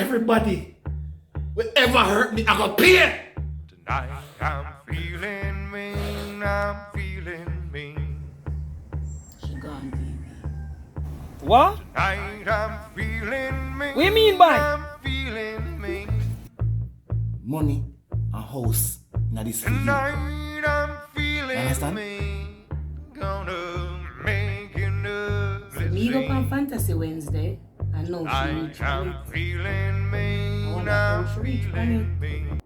everybody will ever hurt me, I go pay. Tonight I'm feeling mean, I'm feeling mean. She gone, baby. What? Tonight I'm feeling mean. What you mean by? I'm feeling mean. Money and house in this for you. Tonight I'm feeling Understand? mean. Gonna make an ugly Me go scene. on Fantasy Wednesday. I know she reach Tonight I'm out. feeling mean. I wonder I'm how she reach, feeling mean.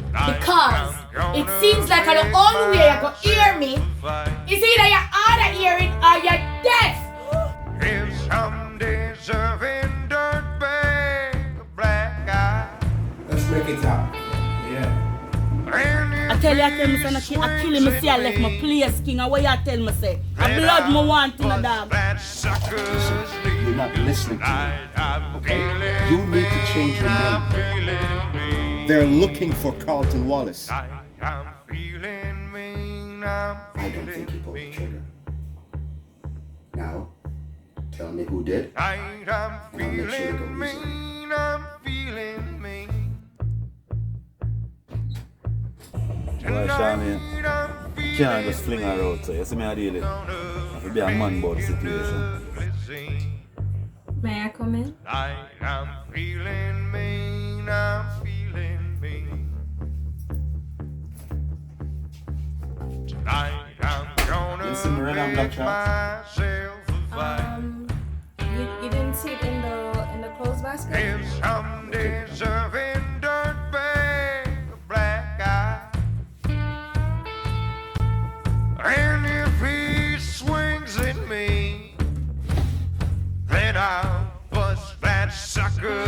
Because it seems like the only way you can hear me is either you're hard of hearing or you're deaf. If some deserving dirtbag, black eye. Let's break it up. Yeah. I tell you, I tell me, say, I kill him, say, I left my place, king. And what you tell me, say? I blood me want in a dog. You're not listening to me. Okay? You need to change your name. They're looking for Carlton Wallace. I'm feeling mean, I'm I don't think he pulled the trigger. Now, tell me who did. I'm I'll make sure to go feeling easy. mean, I'm feeling mean. Well, Shani, Tonight I'm you can't just feeling fling her out, so you see me I deal it. It'll be a man board situation. May I come in? I'm feeling mean, I'm feeling mean. Tonight I'm gonna You see me right on Black make Shark? myself a fight. You didn't see it in the clothes basket? If some deserving dirtbag, black eye. And if he swings at me, then I'll bust that sucker